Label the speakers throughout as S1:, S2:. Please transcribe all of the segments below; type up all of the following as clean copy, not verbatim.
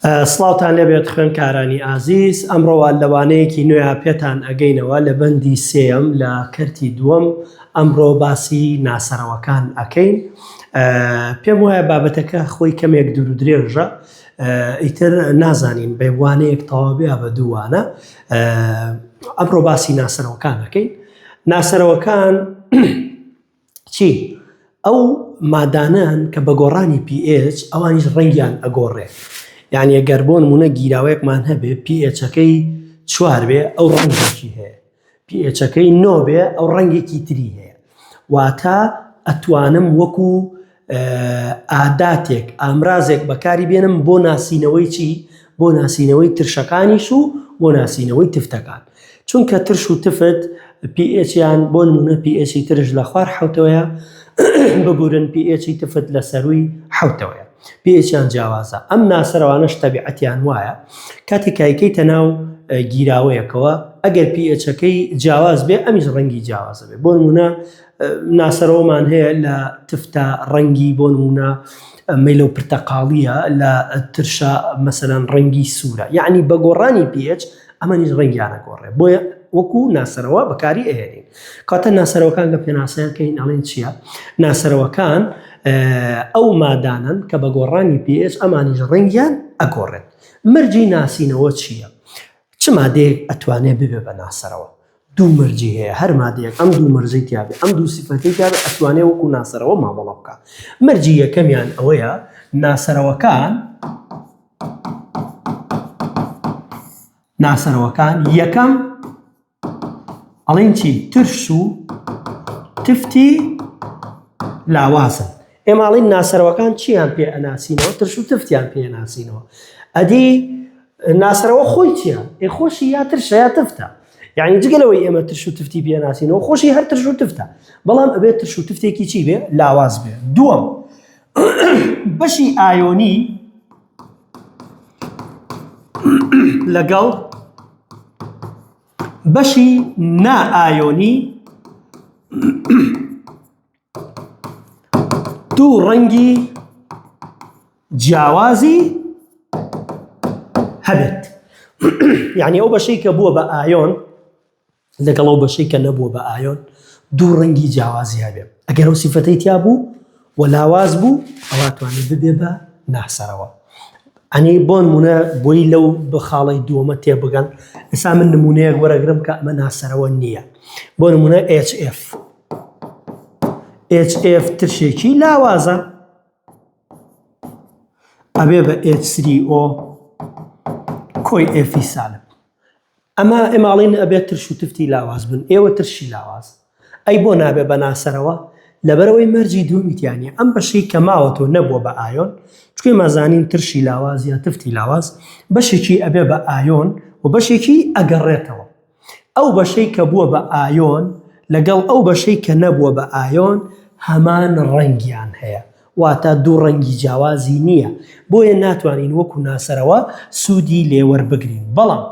S1: سڵاوتان لێبێت خوێندکارانی ئازیز، ئەمڕۆوە لەوانەیەکی نوێ پێتان ئەگەینەوە لە بەندی سێەم لە کەرتی دووەم. ئەمڕۆ باسی ناسەرەوەکان ئەکەین. پێم وایە بابەتەکە خۆی کەمێک دوور و درێژە، ئیتر نازانین بە وانەیەک تەواوی بە دووانە. ئەمڕۆ باسی ناسەرەوەکان ئەکەین. ناسەرەوەکان چی؟ ئەو مادانان کە بە گۆڕانی pH ئەوانیش ڕەنگیان ئەگۆڕێ. یعنی ئەگەر بۆ نمونە گیراوەیەکمان هەبێ pHەکەی 4 بێ ئەو ڕەنگێکی هەیە، pHەکەی 9 بێ ئەو ڕەنگێکی تری هەیە. واتە ئەتوانم وەکو ئاداتێک ئامرازێک بەکاری بێنم بۆ ناسینەوەی چی؟ بۆ ناسینەوەی ترشەکانیش و بۆ ناسینەوەی تفتەکان. چونکە ترش و تفت pHیان بۆ نمونە pHی ترش لە خوار حوتەوەیە، ببورن pHی تفت لە سەروی حوتەوەیە، pHیان جیاوازە. ئەم ناسەرەوانەش تەبیعەتیان وایە کاتێک کایکەیتە ناو گیراوەیەکەوە، ئەگەر pHەکەی جیاواز بێ ئەمیش ڕەنگی جیاوازە بێ. بۆ نمونە ناسەرەوەمان هەیە لە تفتە ڕەنگی بۆ نمونە مەیلە و پرتەقاڵیە، لە ترشە مەسەلەن ڕەنگی سوورە. یعنی بە گۆڕانی pH ئەمەنیش ڕەنگیانە گۆڕێ، بۆیە وەکو ناسەرەوە بەکاری ئەهێنین. کاتە ناسەرەوەکان گە پێناسەیەکەین ئەڵێن چییە؟ ناسەرەوەکان ئەو مادانن کە بە گۆڕانی pH ئەمانیش ڕەنگیان ئەگۆڕێن. مەرجی ناسینەوە چییە؟ چ مادەیەک ئەتوانێت ببێ بە ناسەرەوە؟ دوو مەرجی هەیە، هەر مادەیەک ئەم دوو مەرجەی تیابێ، ئەم دوو سیفەتەی تیابێ ئەتوانێت وەکو ناسەرەوە مامەڵە بکە. مەرجی یەکەمیان ئەوەیە ناسەرەوەکان یەکەم ئەڵێن چی؟ ترش و تفتی لاوازن. ئێمە ئەڵێن ناسەرەوەکان چیان پێ ئەناسینەوە؟ ترش و تفتیان پێ ئەناسینەوە. ئەدی ناسەرەوە خۆی چیە؟ خۆشی یا ترشە یا تفتە. یعنی جگەلەوەی ئێمە ترش و تفتی پێ ئەناسینەوە، خۆشی هەر ترش و تفتە، بەڵام ئەبێت ترش و تفتێکی چی بێ؟ لاواز بێ. دووەم، بەشی ئایۆنی لەگەڵ بەشی نائایۆنی دوو ڕەنگی جیاوازی هەبێت. یعنی ئەو بەشەی کە بووە بە ئایۆن لەگەڵ ئەو بەشەی کە نەبووە بە ئایۆن دوو ڕەنگی جیاوازی هەبێت. ئەگەر ئەو سیفەتەی تیا بوو و لاواز بوو، ئەوە توانێت ببێ بە ناسەرەوە. ئەنی بۆ نمونە بۆی لەو بخاڵی دووەمە تێبگەن. ئێستا من نمونەیەک وەرەگرم کە ئەمە ناسەرەوە نییە. بۆ نمونە HF ترشێکی لاوازە، ئەبێ بە H3O کۆی ئێفی سالب. ئەمە ئێماڵین ئەبێت ترش و تفتی لاواز بن، ئێوە ترشی لاواز. ئەی بۆ نابێ بە ناسەرەوە؟ لەبەرەوەی مەرجی دوومیتیانە ئەم بەشەی کە ماوەتەوە نەبووە بە ئایۆن، چکێ مەزانین ترشی لاواز یا تفتی لاواز بەشێکی ئەبێ بە ئایۆن و بەشێکی ئەگەڕێتەوە. ئەو بەشەی کە بووە بە ئایۆن لەگەڵ ئەو بەشەی کە نەبووە بە ئایۆن هەمان ڕەنگیان هەیە، واتە دوو ڕەنگی جیاوازی نییە. بۆیە ناتوانین وەکو ناسەرەوە سوودی لێوەربگرین. بەڵام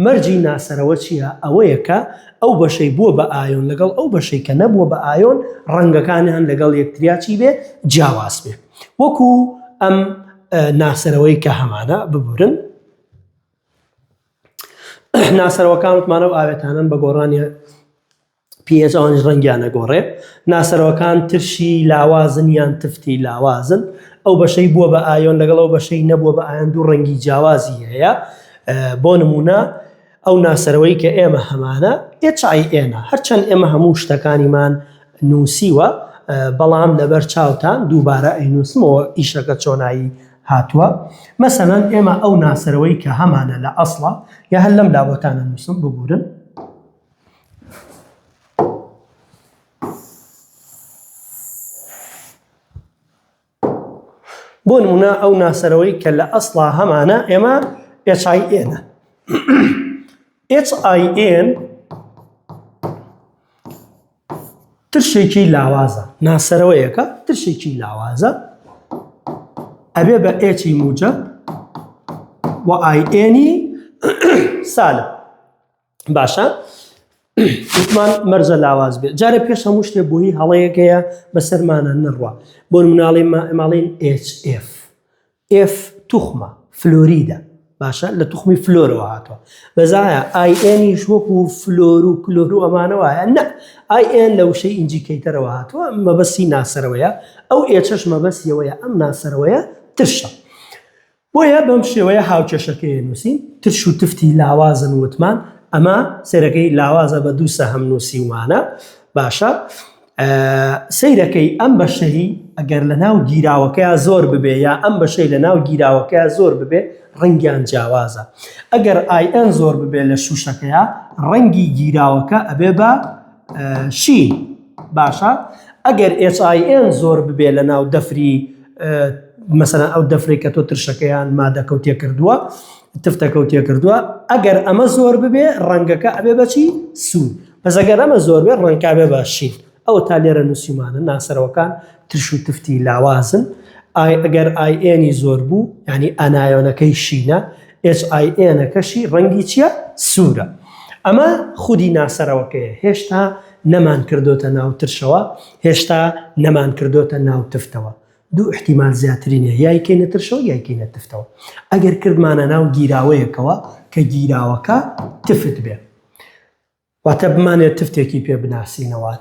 S1: مەرجی ناسەرەوە چییە؟ ئەوەیە کە ئەو بەشەی بووە بە ئایۆن لەگەڵ ئەو بەشەی کە نەبووە بە ئایۆن ڕەنگەکانیان لەگەڵ یەکتریاچی بێ؟ جیاواز بێ. وەکو ئەم ناسەرەوەی کە هەمانە ببورن. ناسەرەوەکانتمانە و ئاوێتانن بە گۆڕانی pH ئەوانش ڕەنگیان ئەگۆڕێ. ناسەرەوەکان ترشی لاوازن یان تفتی لاوازن. ئەو بەشەی بووە بە ئایۆن لەگەڵ ئەو بەشەی نەبووە بە ئایۆن دوو ڕەنگی جیاوازی هەیە. بۆ نمونە ئەو ناسەرەوەی کە ئێمە هەمانە HIN، هەرچەند ئێمە هەموو شتەکانیمان نووسیوە، بەڵام لەبەر چاوتان دووبارە ئەینووسمەوە ئیشەکە چۆنایی هاتووە. مەسەلەن ئێمە ئەو ناسەرەوەی کە هەمانە لە ئەسڵە یا هەر لەم لابۆتانە نووسم ببورن. بۆ نمونە ئەو ناسەرەوەی کە لە ئەسڵا هەمانە ئێمە HIN. HIN ترشێکی لاوازە، ناسەرەوەیەکە ترشێکی لاوازە، ئەبێ بە Hی موجب و INی سالب. باشە؟ وتمان مەرجە لاواز بێت. جارێ پێش هەموو شتێ بۆی هەڵەیەکەیە بەسەرمانە نڕوە. بۆ نموناڵێ ماڵێن HF توخمە، فلۆریدا باشە لە توخمی فلۆرەوە هاتووە بەزایە ئایئێنیش وەکو فلۆر و کلۆر و ئەمانەوەیە نە ئایئێن لە وشەی ئینجیکەیتەرەوە هاتووە مەبەستی ناسەرەوەیە ئەو ئێچەش مەبەستیەوەیە ئەم ناسەرەوەیە ترشە بۆیە بەم شێوەیە هاوکێشەکەی نووسین ترش و تفتی لاوازن وتمان ئەمە سەرەکەی لاوازە بە دوو سەهم نووسیوانە باشە سەیرەکەی ئەم بەشەی ئەگەر لە ناو گیراوەکەیە زۆر ببێ یا ئەم بەشەی لە ناو گیراوەکەیە زۆر ببێ ڕەنگیان جیاوازە ئەگەر ئایئەن زۆر ببێ لە شوشەکەیە ڕەنگی گیراوەکە ئەبێ بە شین باشە ئەگەر ئێچئایئێن زۆر ببێ لە ناو دەفری مەسەلەن ئەو دەفرەی کە تۆ ترشەکەیان مادەکەوتێ کردووە تفتەکەوتێ کردووە ئەگەر ئەمە زۆر ببێ ڕەنگەکە ئەبێ بەچی سوور بەس ئەگەر ئەمە زۆر بێ ڕەنگە بێ بە شین ئەوە تا لێرە نووسیمانە ناسەرەوەکان ترش و تفتی لاوازن ئەگەر ئایئێنی زۆر بوو ینی ئەنایۆنەکەی شینە ئێچئایئێنەکەشی ڕەنگی چییە سوورە ئەمە خودی ناسەرەوەکەیە هێشتا نەمان کردوتە ناو ترشەوە هێشتا نەمان کردوتە ناو تفتەوە دوو احتیمال زیاترینە یای کەینە ترشەوە یای کەینە تفتەوە ئەگەر کردمانە ناو گیراوەیەکەوە کە گیراوەکە تفت بێ واتە بمانێت تفتێکی پێ بناسینەوە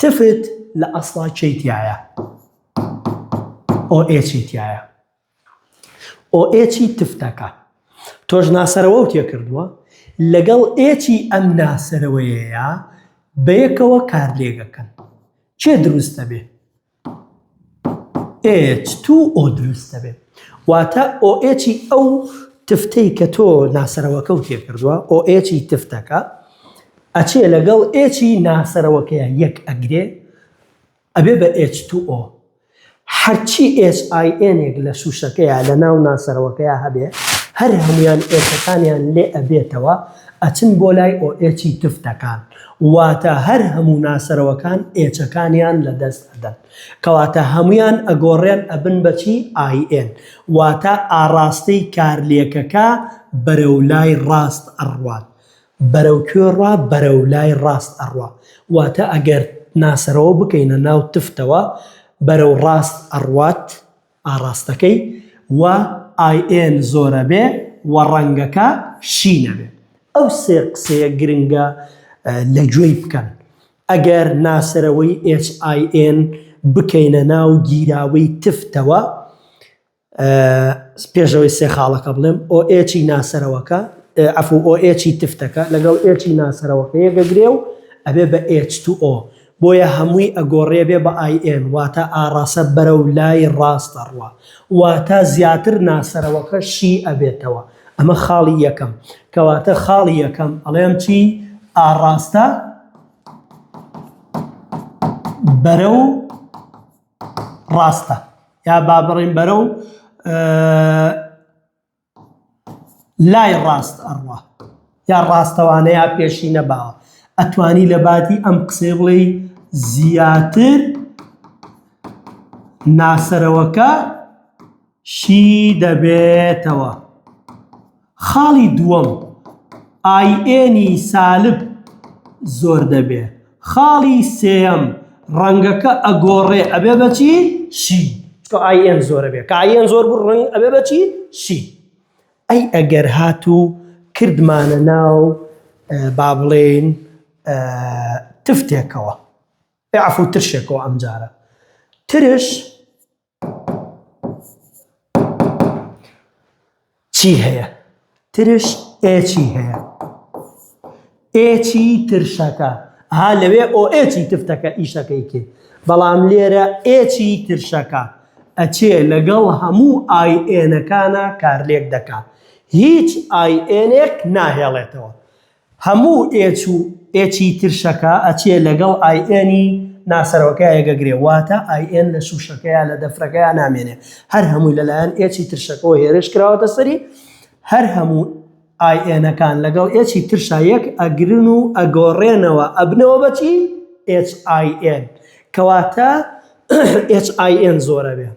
S1: تفت لە ئەسڵا چیتیایە ئۆئێچیتیایە ئۆئێچی تفتەکە تۆش ناسەرەوە و تێ کردووە لەگەڵ ئێچی ئەم ناسەرەوەیەیە بەیەکەوە کار لێگەکەن چێ دروستە بێ H2O دروستە بێ واتە ئۆئێچی ئەو تفتەی کە تۆ ناسەرەوەکە و تێ کردووە ئۆئێچی تفتەکە ئەچێ لەگەڵ ئێچی ناسەرەوەکەیە یەک ئەگرێ ئەبێ بە H2O هەرچی ئێچئایئێنێک لە شوشەکەیە لە ناو ناسەرەوەکەیە هەبێ هەر هەمویان ئێچەکانیان لێ ئەبێتەوە ئەچن بۆ لای ئۆئێچی تفتەکان واتە هەر هەموو ناسەرەوەکان ئێچەکانیان لە دەست ئەدەن کەواتە هەمویان ئەگۆڕێن ئەبن بەچی ئایئێن واتە ئاڕاستەی کارلێکەکە بەرەو لای ڕاست ئەڕوات بەرەو کوێ ڕوا بەرەو لای ڕاست ئەڕوا واتە ئەگەر ناسەرەوە بکەینە ناو تفتەوە بەرەو ڕاست ئەڕوات ئاڕاستەکەی و ئایئێن زۆرە بێ و ڕەنگەکە شینە بێ ئەو سێ قسەیە گرنگە لە گوێی بکەن ئەگەر ناسەرەوەی ئێچئایئێن بکەینە ناو گیراوەی تفتەوە پێشەوەی سێ خاڵەکە بڵێم ئۆئێچی ناسەرەوەکە ئەفو ئۆئێچی تفتەکە لەگەڵ ئێچی ناسەرەوەکە یەکەگرێ و ئەبێ بە H2O بۆیە هەمووی ئەگۆڕێ بێ بە ئایئێن واتە ئاڕاسە بەرەو لای ڕاست ئەڕوا واتە زیاتر ناسەرەوەکە شی ئەبێتەوە ئەمە خاڵی یەکەم کەواتە خاڵی یەکەم ئەڵێم چی ئاڕاستە بەرەو ڕاستە یا با بڕین بەرەو لای ڕاست ئەڕوا یا ڕاستەوانەیە پێشی نەباوە ئەتوانی لە باتی ئەم قسێ بڵێ زیاتر ناسەرەوەکە شی دەبێتەوە خاڵی دووەم ئایئێنی سالب زۆر دەبێ خاڵی سێەم ڕەنگەکە ئەگۆڕێ ئەبێ بەچی شی ئایئێن زۆرە بێ کە ئایئێن زۆر بوو ڕەنگ ئەبێ بەچی شی ئەی ئەگەر هاتوو کردمانە ناو با بڵێن تفتێکەوە عەفو ترشێکەوە ئەم جارە ترش چی هەیە ترش ئێچی هەیە ئێچی ترشەکە ئەها لەوێ ئۆئێچی تفتەکە ئیشەکەی کرد بەڵام لێرە ئێچی ترشەکە ئەچێ لەگەڵ هەموو ئایئێنەکانە کارلێک دەکات هیچ ئایئێنێک ناهێڵێتەوە هەموو ئێچی ترشەکە ئەچێ لەگەڵ ئایئێنی ناسەرەوەکە یەکەگرێ واتە ئایئێن لە شوشەکەیە لە دەفرەکەیە نامێنێ هەر هەمووی لەلایەن ئێچی ترشەکەەوە هێرش کراوەتە سەری هەر هەموو ئایئێنەکان لەگەڵ ئێچی ترشا یەک ئەگرن و ئەگۆڕێنەوە ئەبنەوە بەچی HIN کەواتە HIN زۆرە بێ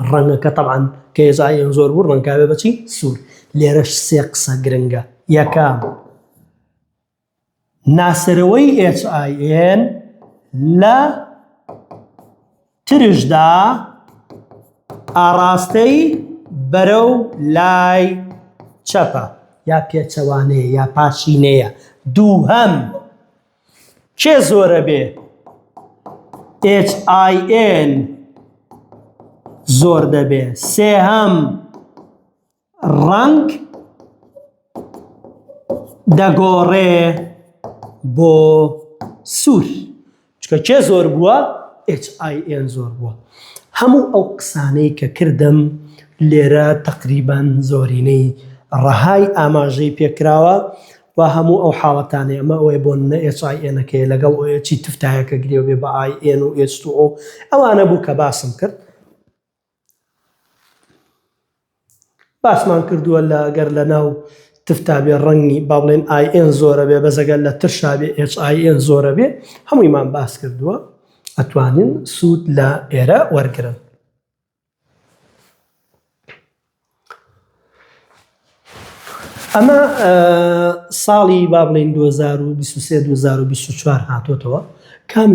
S1: ڕەنگەکە تەبعاً کە HIN زۆر بوو ڕەنگاوێ بەچی سوور لێرەش سێ قسە گرنگە یەکەم ناسەرەوەی HIN لە ترشدا ئاڕاستەی بەرەو لای چەپە یا پێچەوانەیە یا پاشینەیە. دووهەم کێ زۆرە بێ؟ HIN زۆر دەبێ. سێهەم ڕەنگ دەگۆڕێ بۆ سوور. چکە کێ زۆر بووە؟ HIN زۆر بووە. هەموو ئەو قسانەی کە کردم لێرە تقریبان زۆرینەی ڕەهای ئاماژەی پێکراوە و هەموو ئەو حاڵەتانەی ئەمە ئەوەی بۆ HIN-ەکەی لەگەڵ ئۆیەکی تفتایەکە گرێو بێ بە IN و H2O ئەوانە بوو کە باسم کرد. باسمان کردووە لەگەر لە ناو تفتا بێ ڕەنگی با بڵێن IN زۆرە بێ بەزەگەر لە ترشا بێ HIN زۆرە بێ هەموویمان باس کردووە ئەتوانین سوود لە ئێرە وەرگرن. ئەمە ساڵی با بڵێن 2023-2024 هاتۆتەوە. کام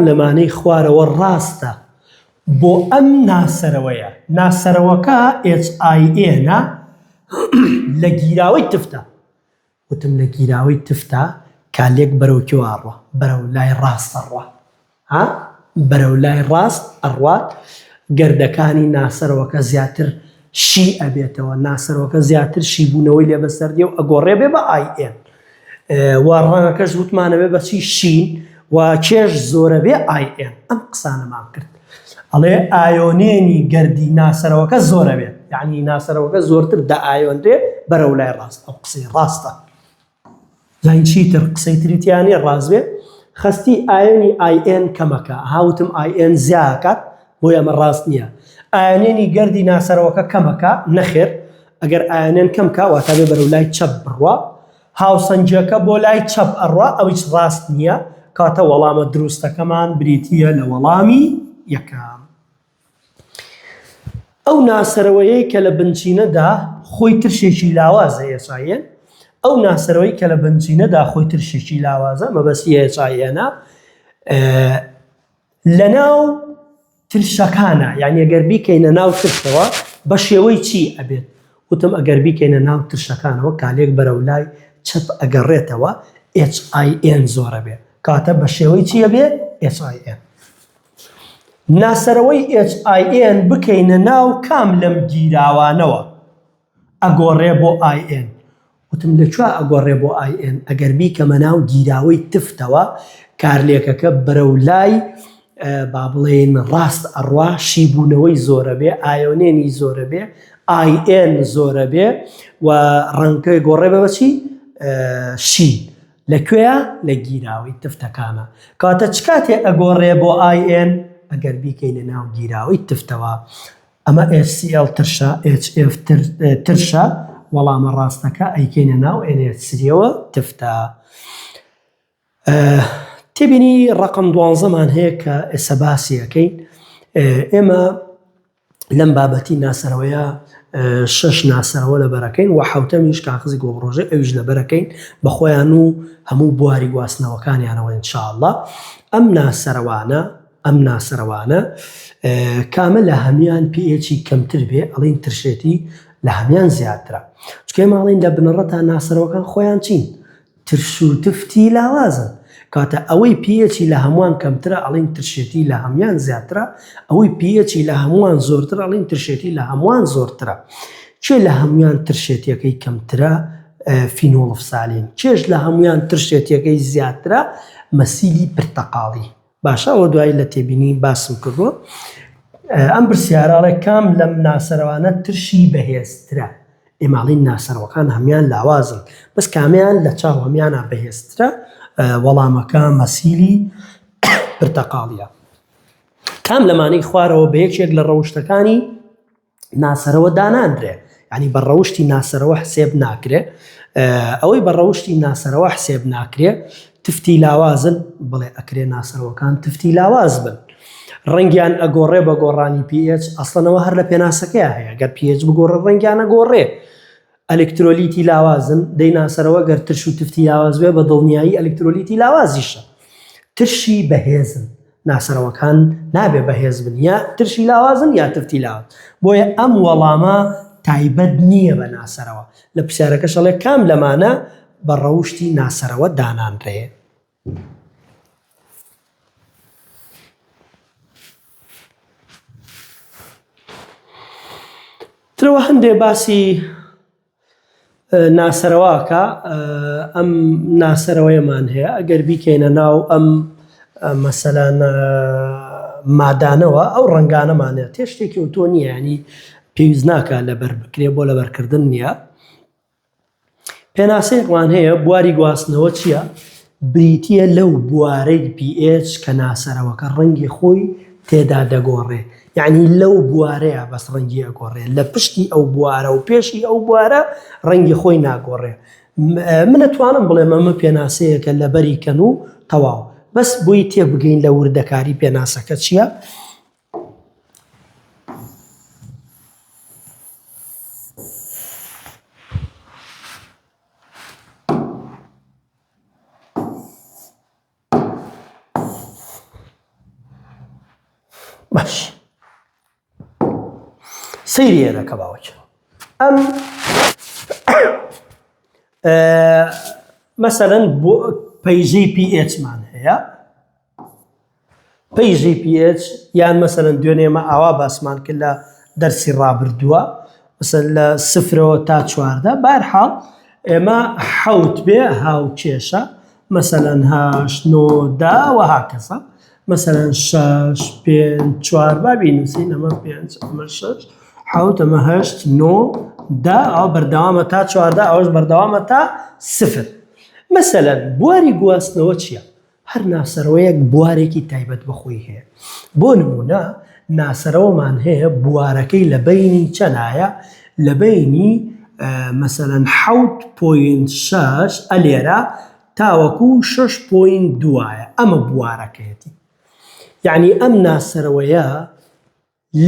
S1: لەمانەی خوارەوە ڕاستە بۆ ئەم ناسەرەوەیە. ناسەرەوەکە HIN-ە لە گیراوەی تفتە. وتم لە گیراوەی تفتە کالێک بەرەو کێوە ئەڕوا؟ بەرەو لای ڕاست ئەڕوا. بەرەو لای ڕاست ئەڕوات. گەردەکانی ناسەرەوەکە زیاتر شی ئەبێتەوە. ناسەرەوەکە زیاتر شیبوونەوەی لێ بەسەردێ و ئەگۆڕێ بێ بە IN. و ڕەنگەکەش وتمانەوێ بەچی شین و کێش زۆرە بێ IN. ئەم قسانەمان کرد. ئەڵێ ئایۆنێنی گەردی ناسەرەوەکە زۆرە بێت. یعنی ناسەرەوەکە زۆرتر دە ئایۆندرێ بەرەو لای ڕاست. ئەو قسەی ڕاستە. زین چیتر قسەی تریتیانی ڕاست بێ. خستی ئایۆنی IN کەمەکە. هاوتم IN زیاکات بۆ ئەمە ڕاست نییە. ئایۆنێنی گەردی ناسەرەوەکە کەمەکە نەخێر. ئەگەر ئایۆنێن کەمکە واتە بێ بەرەو لای چەپ بڕوا. هاوسەنجەکە بۆ لای چەپ ئەڕوا ئەویش ڕاست نییە. کاتە وەڵامە دروستەکەمان بریتیە لە وەڵامی یەکەم. ئەو ناسەرەوەیەی کە لە بنچینەدا خۆی ترشێکی لاوازە HIN. ئەو ناسەرەوەی کە لە بنچینەدا خۆی ترشێکی لاوازە مەبەستی HIN-ە لە ناو ترشەکانە. یعنی ئەگەر بیکەینە ناو ترشەوە بە شێوەی چی ئەبێت؟ وتم ئەگەر بیکەینە ناو ترشەکانەوە کالێک بەرەو لای چەپ ئەگەڕێتەوە HIN زۆرە بێ. کاتە بە شێوەی چیە بێ؟ HIN. ناسەرەوەی HIN بکەینە ناو کام لەم گیراوانەوە ئەگۆڕێ بۆ IN. وتم لەکوێ ئەگۆڕێ بۆ IN؟ ئەگەر بیکەمە ناو گیراوەی تفتەوە کارلێکەکە بەرەو لای با بڵێن ڕاست ئەڕوا شیبوونەوەی زۆرە بێ ئایۆنێنی زۆرە بێ IN زۆرە بێ و ڕەنگەکەی گۆڕێ بە بەچی؟ شین. لەکوێیە؟ لە گیراوەی تفتەکانە. کاتە چ کاتێ ئەگۆڕێ بۆ IN؟ ئەگەر بیکەینە ناو گیراوەی تفتەوە. ئەمە HCl ترشە HF ترشە وەڵامە ڕاستەکە ئەیکەینە ناو NH3ەوە تفتە. تێبینی ڕقم 12مان هەیە کە ئێستا باسی ئەەکەین. ئێمە لەم بابەتی ناسەرەوەیە 6 ناسەرەوە لەبەرەکەین و حوتەمیش کاغزی گۆڕۆژێ ئەویش لەبەرەکەین بە خۆیان و هەموو بواری گواستنەوەکانیانەوە ئینشاءالله. ئەم ناسەرەوانە کامە لە هەمیان pHی کەمتر بێ ئەڵین ترشێتی لە هەمیان زیاترە. چکە ماڵین لە بنەڕەتان ناسەرەوەکان خۆیان چین؟ ترش و تفتی لاوازن. کاتە ئەوەی pHی لە هەمووان کەمترە ئەڵین ترشێتی لە هەمیان زیاترە. ئەوەی pHی لە هەمووان زۆرتر ئەڵین ترشێتی لە هەمووان زۆرترە. چێ لە هەمووان ترشێتیەکەی کەمترە؟ فینۆڵفسالین. چێش لە هەمووان ترشێتیەکەی زیاترە؟ مەسیلی پرتەقاڵی. باشە ئەوە دوایی لە تێبینی باسم کردووە. ئەم پرسیارەڵێ کام لەم ناسەرەوانە ترشی بەهێزترە؟ ئێماڵین ناسەرەوەکان هەمیان لاوازن بەس کامیان لە چاو هەمیانە بەهێزترە؟ وەڵامەکە مەسیلی پرتەقاڵیە. کام لەمانەی خوارەوە بە یەکێک لە ڕەوشتەکانی ناسەرەوە داناندرێ؟ یعنی بە ڕەوشتی ناسەرەوە حسێب ناکرێ. ئەوەی بە ڕەوشتی ناسەرەوە حسێب ناکرێ تفتی لاوازن. بڵێ ئەکرێ ناسەرەوەکان تفتی لاواز بن. ڕەنگیان ئەگۆڕێ بە گۆڕانی pH. ئەسڵەنەوە هەر لە پێناسەکەیە هەیە. گەر pH بگۆڕێ ڕەنگیان ئەگۆڕێ. ئەلکترۆلیتی لاوازن دەی ناسەرەوە گەر ترش و تفتی لاواز بێ بە دڵنیایی ئەلکترۆلیتی لاوازیشە. ترشی بەهێزن. ناسەرەوەکان نابێ بەهێز بن یا ترشی لاوازن یا تفتی لاواز بۆیە ئەم وەڵامە تایبەت نییە بە ناسەرەوە لە پرسیارەکە شەڵێ کام لەمانە بە ڕەوشی ناسەرەوە دانانرێ. ترەوە هەندێ باسی ناسەرەواکە ئەم ناسەرەوەیەمان هەیە ئەگەر بیکەینە ناو ئەم مەسەلەن مادانەوە ئەو ڕەنگانەمانێت تێ شتێکی ئۆتۆ نییە ینی پێویست ناکە لەبەر بکرێ بۆ لەبەرکردن نییە. پێناسەیەکمان هەیە بواری گواستنەوە چییە؟ بریتیە لەو بوارەی pH کە ناسەرەوەکە ڕەنگی خۆی تێدا دەگۆڕێ یعنی لەو بوارەیە بەس ڕەنگی ئەگۆڕێ لە پشتی ئەو بوارە و پێشی ئەو بوارە ڕەنگی خۆی ناگۆڕێ. من ئەتوانم بڵێم ئەمە پێناسەیەکە لەبەری کەن و تەواو بەس بۆی تێبگەین لە وردەکاری پێناسەکە چییە؟ باش سەیری ئێرەکە باوەکە ئەم مەسەلەن بۆ پەیژەی pH مان هەیە پەیژەی pH یان مەسەلەن دوێنێمە ئاوا باسمان کرد لە دەرسی ڕابردووە مەسەن لە 0 تا 14 بەهەرحاڵ ئێمە حەوت بێ هاوکێشە مەسەلەن 8 9 10 وهاکەسە مثلا 6 5 4 ببینوسین ئەمە 5 ئەمە 6 حەوت ئەمە 8 9 10 ئەو بەردەوامە تا 14 ئەوەش بەردەوامە تا 0. مەسەلەن بواری گواستنەوە چییە؟ هەر ناسەرەوەیەک بوارێکی تایبەت بەخۆی هەیە. بۆ نمونە ناسەرەوەمان هەیە بوارەکەی لە بینی چەندایە لە بینی مەسەلەن 7.6 ئەلێرە تاوەکو 6.2 ئەمە بوارەکەیەتی یعنی ئەم ناسەرەوەیە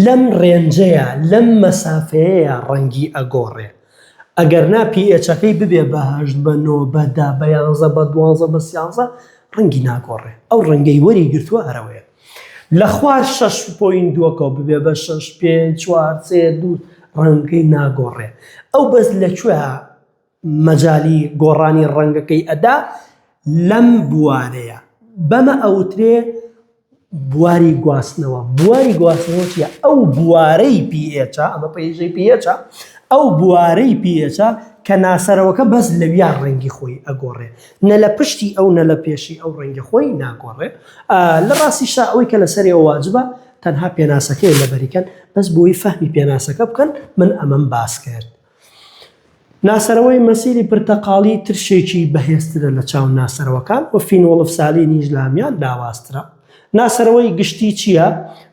S1: لەم ڕێنجەیە لەم مەسافەیەیە ڕەنگی ئەگۆڕێ ئەگەر نا pHەکەی ببێ بە 8 بە 9 بە 10 بە 11 بە 12 بە 13 ڕەنگی ناگۆڕێ ئەو ڕەنگەی وەری گرتووە هەرەوەیە لە خوار 6.2 ببێ بە 6 5 4 3 2 ڕەنگەی ناگۆڕێ ئەو بەس لەکوێ مەجای گۆڕانی ڕەنگەکەی ئەدا لەم بوارەیە بەمە ئەوترێ بواری گواستنەوە. بواری گواستنەوە چیە؟ ئەو بوارەی pH ئەمە پەیژەی pH ئەو بوارەی pH کە ناسەرەوەکە بەس لەویا ڕەنگی خۆی ئەگۆڕێ نە لە پشتی ئەو نە لە پێشی ئەو ڕەنگی خۆی ناگۆڕێ. لە ڕاستیشا ئەوەی کە لەسەرەوە واجبە تەنها پێناسەکەی لەبەریکەن بەس بۆی فەهمی پێناسەکە بکەن من ئەمەم باس کرد. ناسەرەوەی مەسیری پرتەقاڵی ترشێکی بەهێزترە لە چاو ناسەرەوەکان و فینۆڵفسالی نیش لامیان لاوازترە. ناسەرەوەی گشتی چییە؟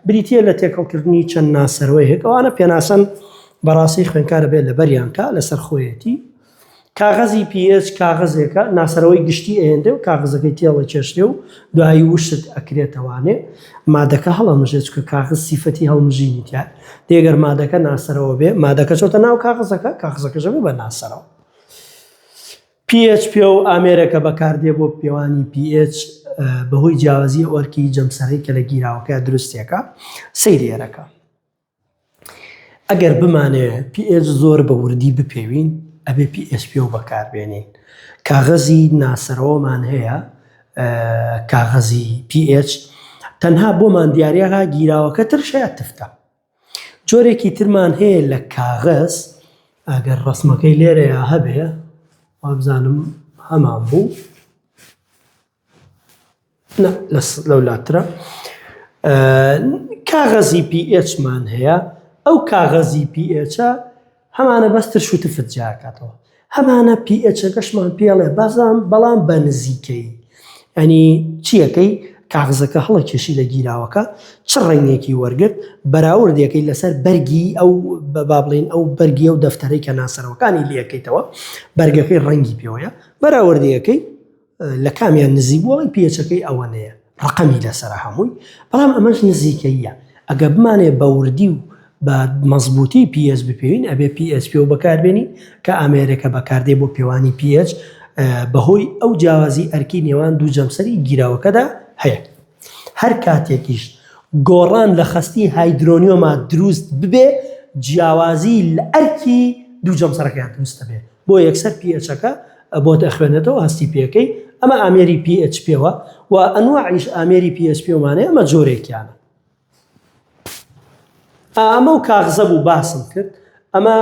S1: بریتیە لە تێکەڵکردنی چەند ناسەرەوەی هەیە ئەوانە پێناسەن بەڕاستی خوێنکارە بێت لە بەریانکە لەسەر خۆیەتی. کاغەزی pH کاغەزێکە ناسەرەوەی گشتی ئێندێ و کاغزەکەی تێڵە کێشتێ و دوایی وشت ئەکرێتەوانێ مادەکە هەڵەمژێت چکە کاغز سیفەتی هەڵمژینی تیا دێگەر مادەکە ناسەرەوە بێ مادەکە چۆتە ناو کاغزەکە کاغزەکەژەبێ بە ناسەرەوە. PHP و ئامێرەکە بەکاردێ بۆ پێوانی pH بەهۆی جیاوازی ئۆرکی جەمسەرەی کە لە گیراوەکە دروستێکە سەیرێرەکە. ئەگەر بمانێ pH زۆر بە وردی بپێوین ئەبێ PHP و بەکاربێنین. کاغەزی ناسەرەوەمان هەیە کاغەزی pH تەنها بۆمان دیارەکە گیراوەکە ترشەیە تفتە. جۆرێکی ترمان هەیە لە کاغەز ئەگەر ڕسمەکەی لێرەیە هەبێ وابزانم هەمان بوو لەولاترە کاغەزی pH مان هەیە ئەو کاغەزی pH هەمانە بەس ترش و تفت جاکاتەوە هەمانە pHەکەشمان پێڵێ بەڵام بە نزیکەی ئەنی چیەکەی کاغزەکە هەڵە کێشی لە گیراوەکە چ ڕێنێکی وەرگرت بەراوردێکەکەی لەسەر بەرگی ئەو بابڵین ئەو بەرگی و دەفتەرەی کە ناسەرەوەکانی لەکەیتەوە بەرگەکەی ڕەنگی پێوەیە بەراوردەکەی لە کامیان نزیک بووڵی پێچەکەی ئەوەنەیە ڕقەمی لەسەر هەمووی بەڵام ئەمەش نزیکەیە ئەگە بمانێ بە وردی و بە مەزبوطی PS بپێوین ئەبێ PSP و بەکاربێنی کە ئامێرەکە بەکاردێ بۆ پێوانی PH بەهۆی ئەو جیاوازی ئەرکی نێوان دوو جەمسەری گیراوەکەدا هەیە. هەر کاتێکیش گۆڕان لە خستی هایدرۆنیۆما دروست ببێ جیاوازی لە ئەرکی دوو جەمسەرەکەیان دروستە بێ بۆ یەکسەر pHەکە بۆ دەخوێنێتەوە هەستی پێەکەی ئەمە ئامێری pH پێوە و ئەنواعیش ئامێری pH پێوانەیە ئەمە جۆرێکیانە. ئەمە و کاغزە بوو باسم کرد ئەمە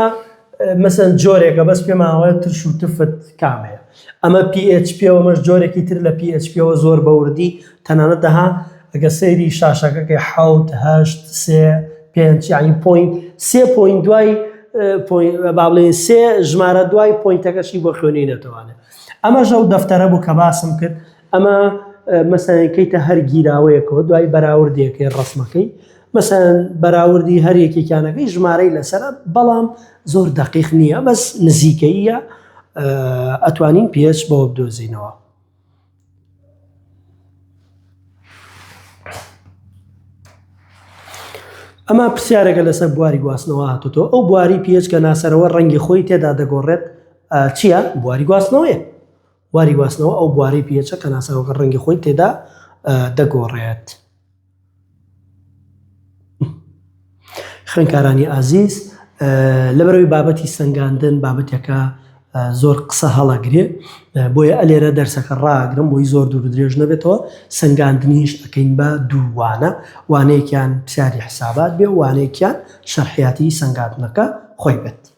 S1: مەسەن جۆرێکە بەس پێماوەیە ترش و تفت کامەیە ئەمە pH پێوەمەش جۆرێکی تر لە pH پێوە زۆر بەوردی تەنانەت دەها ئەگە سەیری شاشەکەکەی حوت هەشت سێ پێنج یعنی پوینت سێ پوینت دوای با بڵێن سێ ژمارە دوای پوینتەکەشی بۆ خوێنی نەتوانێت. ئەمەش ئەو دەفتەرە بوو کە باسم کرد ئەمە مەسەلەنکەیتە هەر گیراوەیەکەوە دوای بەراوردێکی ڕسمەکەی مەسەن بەراوردی هەر یەکێکیانەکەی ژمارەی لەسرە بەڵام زۆر دەقیق نییە بەس نزیکەیە ئەتوانین pH بەوە بدۆزینەوە. ئەمە پرسیارێکە لەسەر بواری گواستنەوە هاتوتەوە ئەو بواری pH کە ناسەرەوە ڕەنگی خۆی تێدا دەگۆڕێت چییە؟ بواری گواستنەوەیە واری گواستنەوە ئەو بواری pH کە ناسەرەوە ڕەنگی خۆی تێدا دەگۆڕێت. خوێنکارانی ئازیز لەبەرەوەی بابەتی سەنگاندن بابەتێکە زۆر قسە هەڵەگرێ بۆیە ئەلێرە دەرسەکە ڕاگرم بۆی زۆر دوور درێژ نەبێتەوە سەنگاندنیش ئەەکەین بە دوو وانە وانەیەکیان پرسیاری حسابات بێ وانەیەکیان شەرحیاتی سەنگاندنەکە خۆی بێت.